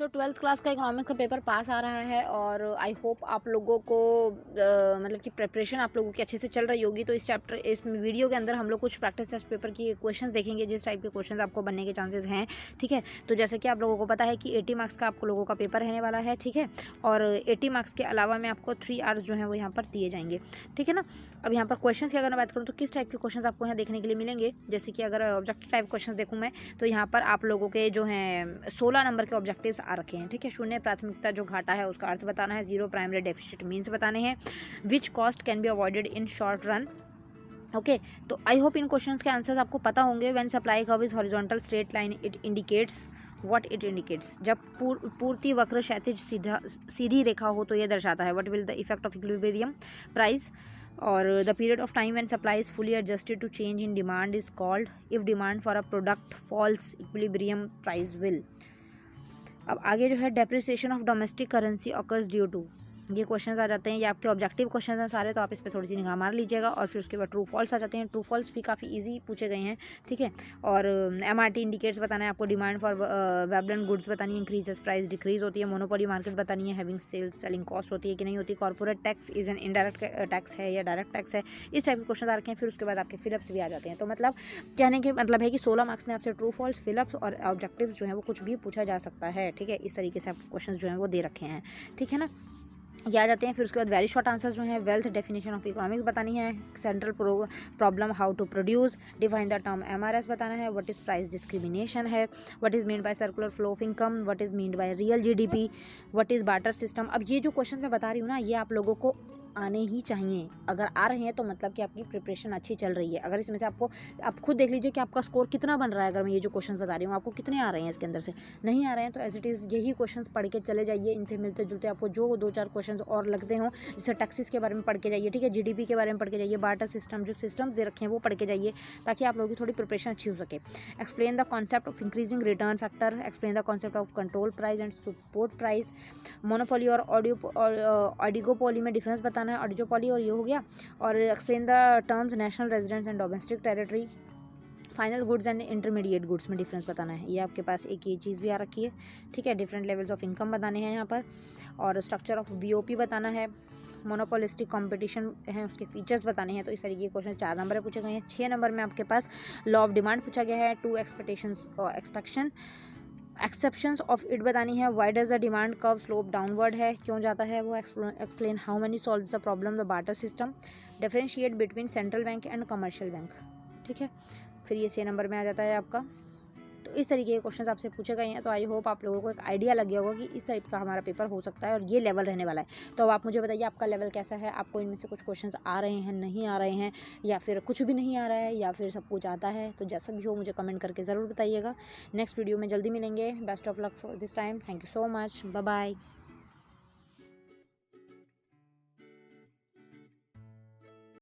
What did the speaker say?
सो 12th class का economics का paper pass आ रहा है और आई होप आप लोगों को मतलब कि प्रिपरेशन आप लोगों की अच्छे से चल रही होगी। तो इस वीडियो के अंदर हम लोग कुछ प्रैक्टिस टेस्ट पेपर की क्वेश्चंस देखेंगे, जिस टाइप के क्वेश्चंस आपको बनने के चांसेस हैं। ठीक है, तो जैसे कि आप लोगों को पता है कि 80 मार्क्स का आप लोगों का पेपर रहने वाला है। ठीक है, और 80 मार्क्स के अलावा में आपको 3 आवर्स जो है वो यहाँ पर दिए जाएंगे। ठीक है ना। अब यहाँ पर क्वेश्चन की अगर मैं बात करूँ तो किस टाइप के क्वेश्चन आपको यहाँ देखने के लिए मिलेंगे, जैसे कि अगर ऑब्जेक्टिव टाइप क्वेश्चन देखूँ मैं तो यहाँ पर आप लोगों के जो हैं 16 नंबर के ऑब्जेक्टिव्स आ रखे हैं। ठीक है, शून्य प्राथमिकता जो घाटा है उसका अर्थ बताना है, जीरो प्राइमरी डेफिसिट मीन्स बताने हैं, which cost can be avoided in short run. Okay, तो आई होप इन क्वेश्चंस के आंसर्स आपको पता होंगे। When supply curve is horizontal straight line it indicates what it indicates. जब पूर्ति वक्र क्षैतिज सीधी रेखा हो तो यह दर्शाता है what will the effect of equilibrium price. और the period of time when supply is fully adjusted to change in demand is called if demand for a product falls equilibrium price will. अब आगे जो है depreciation of domestic currency occurs due to, ये questions आ जाते हैं। ये आपके ऑब्जेक्टिव क्वेश्चंस हैं सारे, तो आप इस पे थोड़ी सी निगाह मार लीजिएगा। और फिर उसके बाद ट्रू फॉल्स आ जाते हैं। ट्रू फॉल्स भी काफ़ी इजी पूछे गए हैं। ठीक है, और MRT इंडिकेट्स बताना है आपको, डिमांड फॉर वेबलेंट गुड्स बतानी है, इंक्रीजेस प्राइस डिक्रीज होती है, मोनोपोली मार्केट बतानी है, हैविंग सेलिंग कॉस्ट होती है कि नहीं होती, corporate tax is an indirect tax है या डायरेक्ट टैक्स है। इस टाइप के क्वेश्चन आ रखे हैं। फिर उसके बाद आपके फिलअप्स भी आ जाते हैं। तो मतलब कहने के मतलब है कि 16 मार्क्स में आपसे ट्रू फॉल्स, फिलअप्स और ऑब्जेक्टिव जो है वो कुछ भी पूछा जा सकता है। ठीक है, इस तरीके से आपके क्वेश्चन जो है वो दे रखे हैं। ठीक है ना, ये आ जाते हैं। फिर उसके बाद वेरी शॉर्ट आंसर जो है, वेल्थ डेफिनेशन ऑफ इकोनॉमिक्स बतानी है, central problem how to produce, define the term MRS बताना है, व्हाट इज प्राइस डिस्क्रिमिनेशन है, what is mean by circular flow of income, what is mean by real GDP, what is barter system. अब ये जो question मैं बता रही हूँ ना, ये आप लोगों को आने ही चाहिए। अगर आ रहे हैं तो मतलब कि आपकी प्रिपरेशन अच्छी चल रही है। अगर इसमें से आपको, आप खुद देख लीजिए कि आपका स्कोर कितना बन रहा है। अगर मैं ये जो क्वेश्चंस बता रही हूँ आपको कितने आ रहे हैं इसके अंदर से, नहीं आ रहे हैं तो एज इट इज़ यही क्वेश्चंस पढ़ के चले जाइए। इनसे मिलते जुलते आपको जो 2-4 क्वेश्चंस और लगते हों, जैसे टैक्सेस के बारे में पढ़ के जाइए। ठीक है, GDP के बारे में पढ़ के जाइए, बार्टर सिस्टम, जो सिस्टम्स दे रखे हैं वो पढ़ के जाइए, ताकि आप लोगों की थोड़ी प्रिपरेशन अच्छी हो सके। Explain the concept of increasing return factor, explain the concept of control price and support price, monopoly और ऑडिगोपोली में डिफरेंस बताना है, ऑडिगोपोली और ये हो गया। और explain the terms national residence and domestic territory, final goods and intermediate goods में डिफरेंस बताना है। ये आपके पास एक ये चीज़ भी आ रखी है। ठीक है, डिफरेंट लेवल्स ऑफ इनकम बताने हैं यहाँ पर, और स्ट्रक्चर ऑफ BOP बताना है, मोनोपोलिस्टिक कंपटीशन है उसके फीचर्स बताने हैं। तो इस तरीके के क्वेश्चन 4 नंबर में पूछे गए हैं। 6 नंबर में आपके पास लॉ ऑफ डिमांड पूछा गया है, 2 एक्सेप्शंस ऑफ इट बतानी है, why does the demand curve slope downward है, क्यों जाता है वो, explain how many solve the problem the barter system, differentiate between central bank and commercial bank. ठीक है, फिर ये 6 नंबर में आ जाता है आपका। तो इस तरीके के क्वेश्चंस आपसे पूछे गए हैं। तो आई होप आप लोगों को एक आइडिया लग गया होगा कि इस टाइप का हमारा पेपर हो सकता है और ये लेवल रहने वाला है। तो अब आप मुझे बताइए आपका लेवल कैसा है, आपको इनमें से कुछ क्वेश्चंस आ रहे हैं, नहीं आ रहे हैं, या फिर कुछ भी नहीं आ रहा है, या फिर सब कुछ आता है। तो जैसा भी हो मुझे कमेंट करके ज़रूर बताइएगा। नेक्स्ट वीडियो में जल्दी मिलेंगे। Best of luck for this time. Thank you so much. Bye bye.